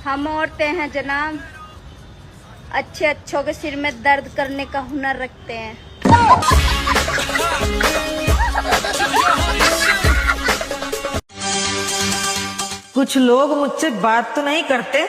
हम औरतें हैं जनाब, अच्छे अच्छों के सिर में दर्द करने का हुनर रखते हैं। कुछ लोग मुझसे बात तो नहीं करते,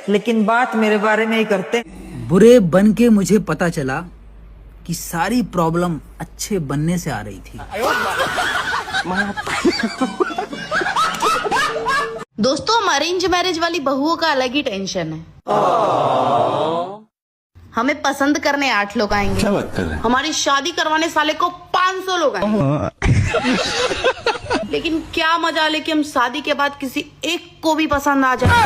लेकिन बात मेरे बारे में ही करते। बुरे बन के मुझे पता चला कि सारी प्रॉब्लम अच्छे बनने से आ रही थी। दोस्तों, अरेंज मैरिज वाली बहुओं का अलग ही टेंशन है। हमें पसंद करने 8 लोग आएंगे। क्या बात कर रहे हैं? हमारी शादी करवाने साले को 500 लोग आएंगे। लेकिन क्या मजा ले कि हम शादी के बाद किसी एक को भी पसंद आ जाए।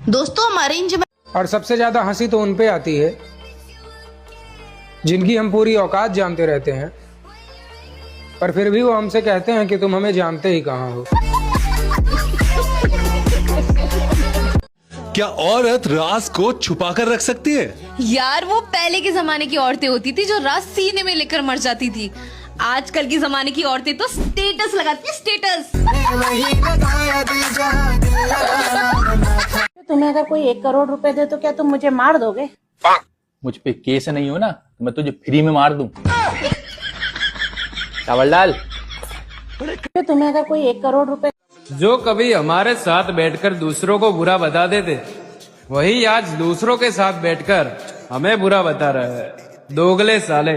दोस्तों, अरेंज और सबसे ज्यादा हंसी तो उन पे आती है जिनकी हम पूरी औकात जानते रहते हैं, पर फिर भी वो हमसे कहते हैं कि तुम हमें जानते ही कहाँ हो। क्या औरत राज को छुपा कर रख सकती है? यार, वो पहले के जमाने की औरतें होती थी जो राज सीने में लेकर मर जाती थी। आजकल की जमाने की औरतें तो स्टेटस लगाती है, स्टेटस। तुम्हें अगर कोई 1 करोड़ रुपए दे तो क्या तुम मुझे मार दोगे? मुझ पे केस नहीं हो ना तो मैं तुझे फ्री में मार दूं। चावल डाल। तुम्हें अगर कोई 1 करोड़ रुपए जो कभी हमारे साथ बैठकर दूसरों को बुरा बता देते, वही आज दूसरों के साथ बैठकर हमें बुरा बता रहा है। दोगले साले।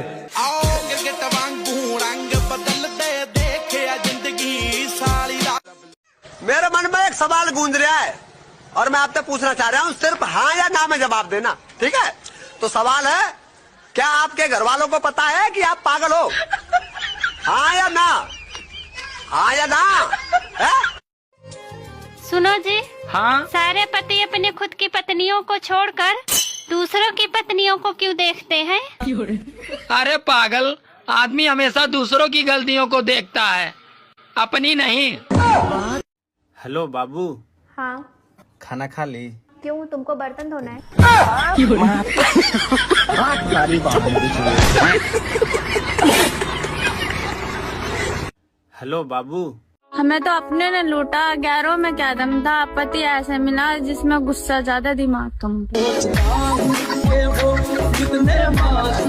मेरे मन में एक सवाल गूंज रहा है और मैं आपसे पूछना चाह रहा हूँ, सिर्फ हाँ या ना में जवाब देना, ठीक है? तो सवाल है, क्या आपके घर वालों को पता है कि आप पागल हो? हाँ या ना? हाँ या ना? है? सुनो जी। हाँ? सारे पति अपने खुद की पत्नियों को छोड़कर दूसरों की पत्नियों को क्यों देखते हैं? अरे पागल, आदमी हमेशा दूसरों की गलतियों को देखता है, अपनी नहीं। हेलो बाबू। हाँ, खाना खा ली? क्यों, तुमको बर्तन धोना है? हेलो बाबू। हमें तो अपने ने लूटा, गैरों में क्या दम था। पति ऐसे मिला जिसमें गुस्सा ज्यादा, दिमाग कम।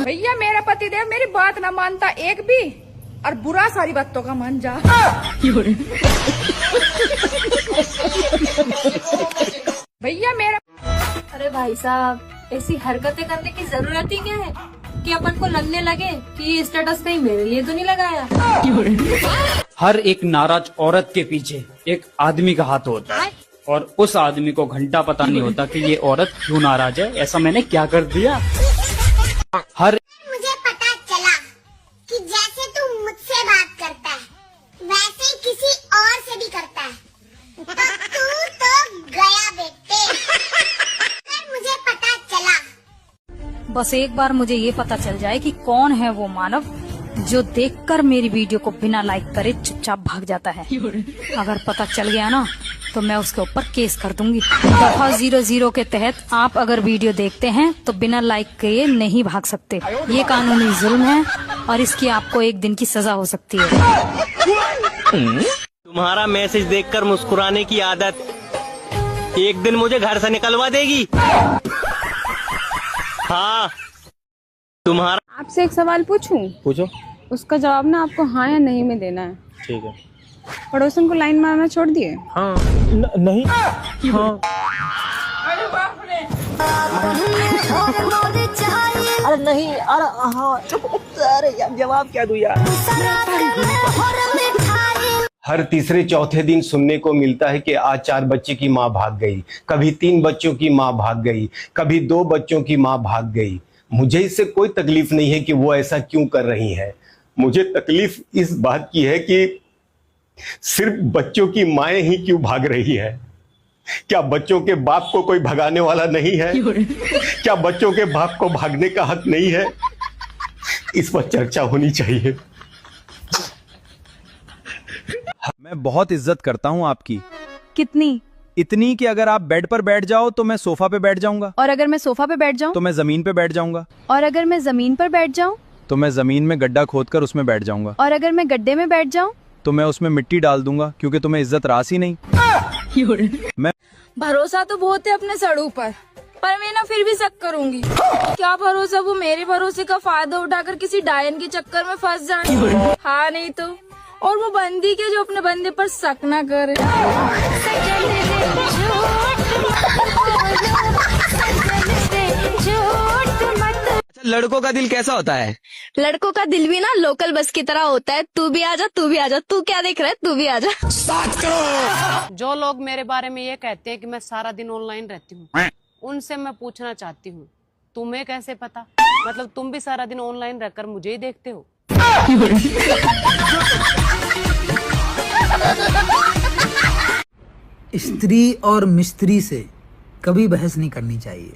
भैया, मेरा पति देव मेरी बात ना मानता एक भी, और बुरा सारी बातों का मान जा। भैया मेरा। अरे भाई साहब, ऐसी हरकतें करने की जरूरत ही क्या है कि अपन को लगने लगे कि ये स्टेटस कहीं मेरे लिए तो नहीं लगाया। हर एक नाराज औरत के पीछे एक आदमी का हाथ होता है, और उस आदमी को घंटा पता नहीं होता कि ये औरत क्यों नाराज है। ऐसा मैंने क्या कर दिया? मुझे पता चला कि जैसे तू मुझसे बात करता है वैसे ही किसी और से भी करता है, तो तू तो गया बेटे। मुझे पता चला। बस एक बार मुझे ये पता चल जाए कि कौन है वो मानव जो देखकर मेरी वीडियो को बिना लाइक करे चुपचाप भाग जाता है। अगर पता चल गया ना तो मैं उसके ऊपर केस कर दूंगी। दफा 00 के तहत आप अगर वीडियो देखते हैं तो बिना लाइक किए नहीं भाग सकते। ये कानूनी जुल्म है और इसकी आपको 1 दिन की सजा हो सकती है। तुम्हारा मैसेज देखकर मुस्कुराने की आदत एक दिन मुझे घर से निकलवा देगी। हाँ, तुम्हारा। आपसे एक सवाल पूछूं? पूछो। उसका जवाब ना आपको हाँ या नहीं में देना है। ठीक है। पड़ोसन को लाइन मारना छोड़ दिए? हाँ। नहीं। हाँ। अरे नहीं, अरे हाँ, चुप। अरे यार, जवाब क्या दूं यार? हर तीसरे चौथे दिन सुनने को मिलता है कि आज 4 बच्चे की माँ भाग गई, कभी 3 बच्चों की माँ भाग गई, कभी 2 बच्चों की माँ भाग गई। मुझे इससे कोई तकलीफ नहीं है कि वो ऐसा क्यों कर रही है। मुझे तकलीफ इस बात की है कि सिर्फ बच्चों की माएँ ही क्यों भाग रही है। क्या बच्चों के बाप को कोई भगाने वाला नहीं है? क्या बच्चों के बाप को भागने का हक नहीं है? इस पर चर्चा होनी चाहिए। मैं बहुत इज्जत करता हूँ आपकी। कितनी? इतनी कि अगर आप बेड पर बैठ जाओ तो मैं सोफा पे बैठ जाऊंगा, और अगर मैं सोफा पे बैठ जाऊं तो मैं जमीन पे बैठ जाऊंगा, और अगर मैं जमीन पर बैठ जाऊं तो मैं जमीन में गड्ढा खोदकर उसमें बैठ जाऊंगा, और अगर मैं गड्ढे में बैठ जाऊं तो मैं उसमें मिट्टी डाल दूंगा, क्योंकि तुम्हें इज्जत रास ही नहीं। मैं भरोसा तो बहुत है अपने सड़ू पर मैं ना फिर भी शक करूंगी। क्या भरोसा वो मेरे भरोसे का फायदा उठाकर किसी डायन के चक्कर में फंस जाए। हाँ नहीं तो, और वो बंदी के जो अपने बंदे पर शक ना करे। लड़कों का दिल कैसा होता है? लड़कों का दिल भी ना लोकल बस की तरह होता है। तू भी आजा, तू भी आजा, तू क्या देख रहा है, तू भी आजा। जो लोग मेरे बारे में ये कहते हैं कि मैं सारा दिन ऑनलाइन रहती हूँ, उनसे मैं पूछना चाहती हूँ, तुम्हें कैसे पता? मतलब तुम भी सारा दिन ऑनलाइन रहकर मुझे ही देखते हो? स्त्री और मिस्त्री से कभी बहस नहीं करनी चाहिए,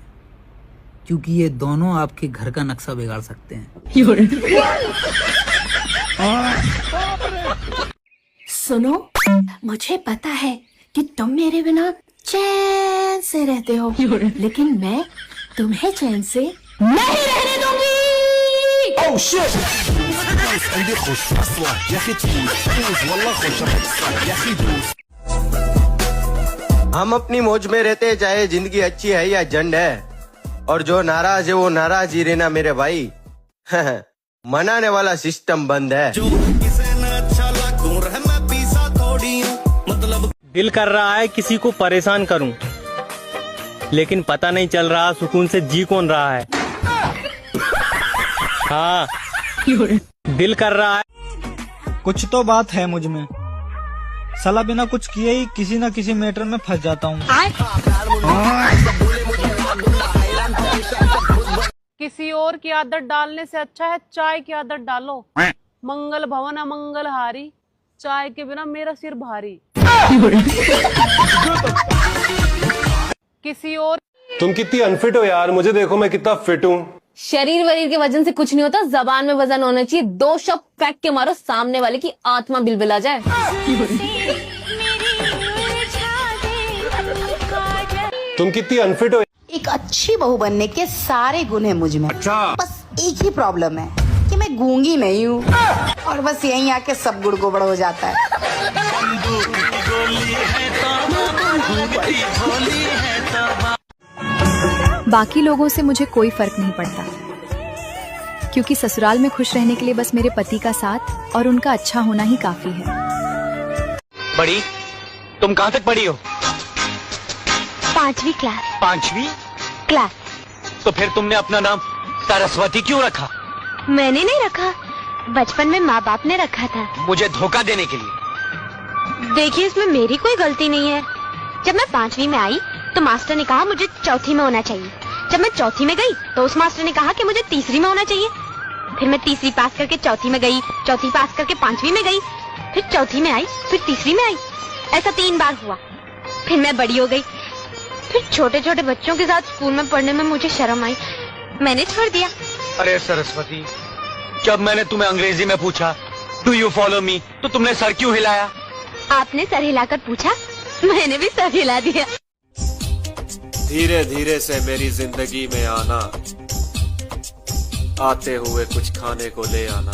क्योंकि ये दोनों आपके घर का नक्शा बिगाड़ सकते हैं। सुनो, मुझे पता है कि तुम मेरे बिना चैन से रहते हो, लेकिन मैं तुम्हें चैन से नहीं रहने दूंगी। Oh shit! हम अपनी मौज में रहते हैं, चाहे जिंदगी अच्छी है या झंड है, और जो नाराज है वो नाराज ही रहना मेरे भाई। मनाने वाला सिस्टम बंद है। दिल कर रहा है किसी को परेशान करूं, लेकिन पता नहीं चल रहा सुकून से जी कौन रहा है। हाँ, दिल कर रहा है। कुछ तो बात है मुझ में, साला बिना कुछ किए ही किसी न किसी मैटर में फंस जाता हूँ। किसी और की आदत डालने से अच्छा है चाय की आदत डालो। मंगल भवन अमंगल हारी, चाय के बिना मेरा सिर भारी। किसी और। तुम कितनी अनफिट हो यार, मुझे देखो मैं कितना फिट हूँ। शरीर वरीर के वजन से कुछ नहीं होता, जबान में वजन होना चाहिए। 2 शब्द फेंक के मारो, सामने वाले की आत्मा बिलबिला जाए। तुम कितनी अनफिट हो। एक अच्छी बहू बनने के सारे गुण हैं मुझ में। अच्छा। बस एक ही प्रॉब्लम है कि मैं गूंगी नहीं हूँ, और बस यहीं आके सब गुड़ गोबड़ हो जाता है। बाकी लोगों से मुझे कोई फर्क नहीं पड़ता, क्योंकि ससुराल में खुश रहने के लिए बस मेरे पति का साथ और उनका अच्छा होना ही काफी है। बड़ी, तुम कहाँ तक पढ़ी हो? 5वीं क्लास। 5वीं क्लास। तो फिर तुमने अपना नाम सरस्वती क्यों रखा? मैंने नहीं रखा, बचपन में माँ बाप ने रखा था। मुझे धोखा देने के लिए। देखिए, इसमें मेरी कोई गलती नहीं है। जब मैं 5वीं में आई तो मास्टर ने कहा मुझे चौथी में होना चाहिए। जब मैं चौथी में गई तो उस मास्टर ने कहा कि मुझे तीसरी में होना चाहिए। फिर मैं तीसरी पास करके चौथी में गई, चौथी पास करके 5वीं में गई, फिर चौथी में आई, फिर तीसरी में आई। ऐसा 3 बार हुआ। फिर मैं बड़ी हो गई। फिर छोटे छोटे बच्चों के साथ स्कूल में पढ़ने में मुझे शर्म आई, मैंने छोड़ दिया। अरे सरस्वती, जब मैंने तुम्हें अंग्रेजी में पूछा डू यू फॉलो मी, तो तुमने सर क्यों हिलाया? आपने सर हिलाकर पूछा, मैंने भी सर हिला दिया। धीरे धीरे से मेरी जिंदगी में आना, आते हुए कुछ खाने को ले आना।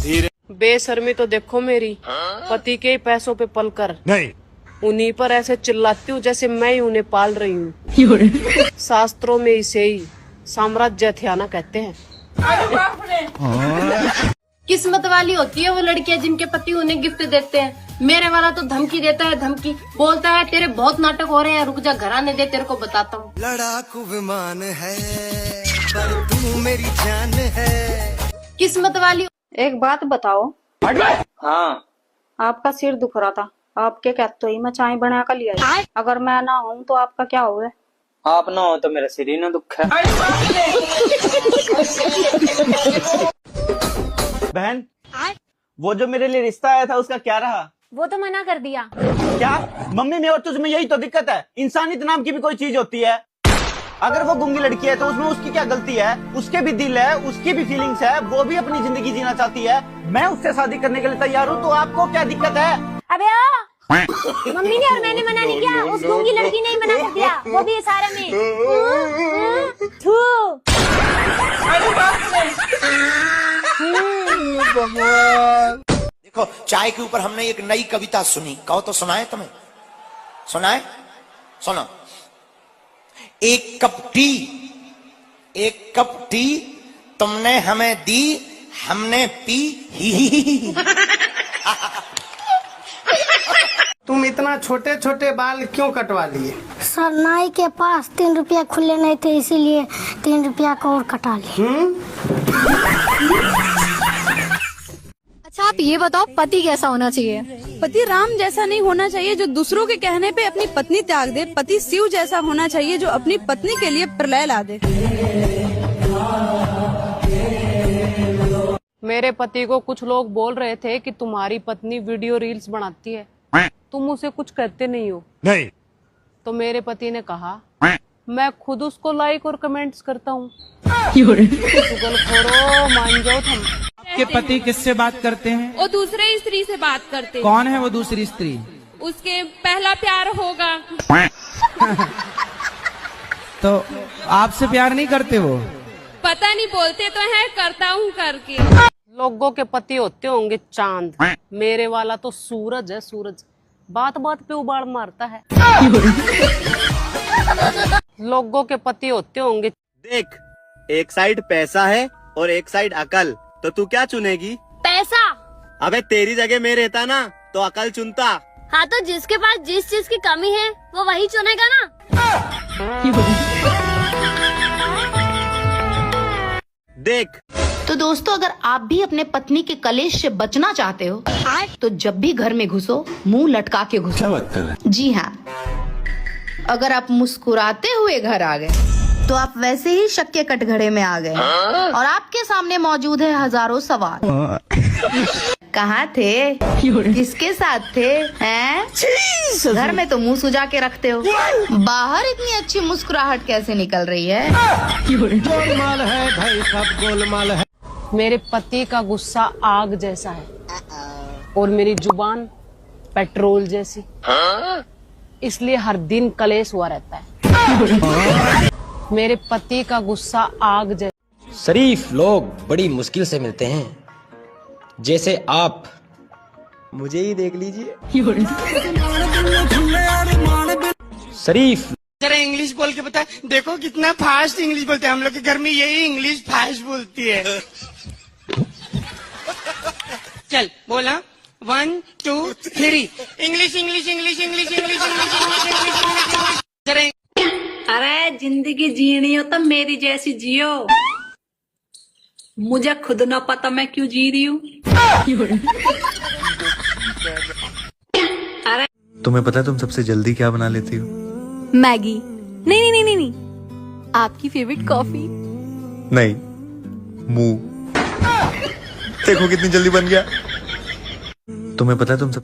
धीरे। बेशर्मी तो देखो मेरी, पति के पैसों पे पलकर नहीं, उन्हीं पर ऐसे चिल्लाती हूँ जैसे मैं ही उन्हें पाल रही हूँ। शास्त्रों में इसे ही साम्राज्य हथियाना कहते हैं। किस्मत वाली होती है वो लड़कियां जिनके पति उन्हें गिफ्ट देते हैं। मेरे वाला तो धमकी देता है, धमकी बोलता है तेरे बहुत नाटक हो रहे हैं, रुक जा, घर आने दे, तेरे को बताता हूँ। लड़ाकू विमान है पर तू मेरी जान है। किस्मत वाली। एक बात बताओ। हाँ, आपका सिर दुख रहा था, आपके कहते ही मैं चाय बना कर लिया। अगर मैं ना हूँ तो आपका क्या होगा? आप ना हो तो मेरा सिर ही ना दुख है। बहन, वो जो मेरे लिए रिश्ता आया था उसका क्या रहा? वो तो मना कर दिया। क्या मम्मी में और तुझमें यही तो दिक्कत है। इंसानियत नाम की भी कोई चीज होती है। अगर वो गूंगी लड़की है तो उसमें उसकी क्या गलती है? उसके भी दिल है, उसकी भी फीलिंग्स है, वो भी अपनी जिंदगी जीना चाहती है। मैं उससे शादी करने के लिए तैयार हूँ, तो आपको क्या दिक्कत है? अबे मम्मी ने और मैंने मना नहीं किया, उस गूंगी लड़की ने ही मना कर दिया, वो भी इशारे में। देखो, चाय के ऊपर हमने एक नई कविता सुनी, कहो तो सुनाए तुम्हें? सुनाए? सुनो। एक कप टी तुमने हमें दी, हमने पी ही। तुम इतना छोटे छोटे बाल क्यों कटवा लिए? सर, नाई के पास 3 रुपया खुले नहीं थे, इसीलिए 3 रुपया को और कटा लिए। अच्छा आप ये बताओ, पति कैसा होना चाहिए? पति राम जैसा नहीं होना चाहिए जो दूसरों के कहने पे अपनी पत्नी त्याग दे। पति शिव जैसा होना चाहिए जो अपनी पत्नी के लिए प्रलय ला दे। मेरे पति को कुछ लोग बोल रहे थे कि तुम्हारी पत्नी वीडियो रील्स बनाती है, तुम उसे कुछ कहते नहीं हो। नहीं। तो मेरे पति ने कहा, मैं खुद उसको लाइक और कमेंट्स करता हूँ। चुगलखोरो, मान जाओ तुम। आपके पति किससे बात करते हैं? वो दूसरे स्त्री से बात करते हैं। कौन है वो दूसरी स्त्री? उसके पहला प्यार होगा। तो आपसे प्यार नहीं करते वो? पता नहीं, बोलते तो है करता हूँ करके। लोगों के पति होते होंगे चांद, मेरे वाला तो सूरज है, सूरज बात बात पे उबाड़ मारता है। लोगों के पति होते होंगे। देख, एक साइड पैसा है और एक साइड अकल, तो तू क्या चुनेगी? पैसा। अबे तेरी जगह मैं रहता ना तो अकल चुनता। हाँ, तो जिसके पास जिस चीज की कमी है वो वही चुनेगा ना। देख। तो दोस्तों, अगर आप भी अपने पत्नी के कलेश से बचना चाहते हो तो जब भी घर में घुसो मुंह लटका के घुसो। क्या बात कर रहे हैं? जी हाँ, अगर आप मुस्कुराते हुए घर आ गए तो आप वैसे ही शक के कटघरे में आ गए और आपके सामने मौजूद है हजारों सवाल। कहाँ थे? किसके साथ थे? हैं? घर में तो मुंह सुजा के रखते हो, बाहर इतनी अच्छी मुस्कुराहट कैसे निकल रही है? गोलमाल है भाई, सब गोलमाल है। मेरे पति का गुस्सा आग जैसा है और मेरी जुबान पेट्रोल जैसी, इसलिए हर दिन कलेश हुआ रहता है। मेरे पति का गुस्सा आग जैसा। शरीफ लोग बड़ी मुश्किल से मिलते हैं, जैसे आप मुझे ही देख लीजिए। शरीफ जरा इंग्लिश बोल के बता। देखो कितना फास्ट इंग्लिश बोलते हैं, हम लोग के घर में यही इंग्लिश फास्ट बोलती है। चल बोला, 1 2 3। English English English English English English. अरे जिंदगी जीनी हो तो मेरी जैसी जियो, मुझे खुद ना पता मैं क्यों जी रही हूँ। अरे तुम्हें पता है तुम सबसे जल्दी क्या बना लेती हो? मैगी। नहीं नहीं नहीं नहीं, आपकी फेवरेट कॉफी। नहीं, मुंह। देखो कितनी जल्दी बन गया। तुम्हें पता है तुम सब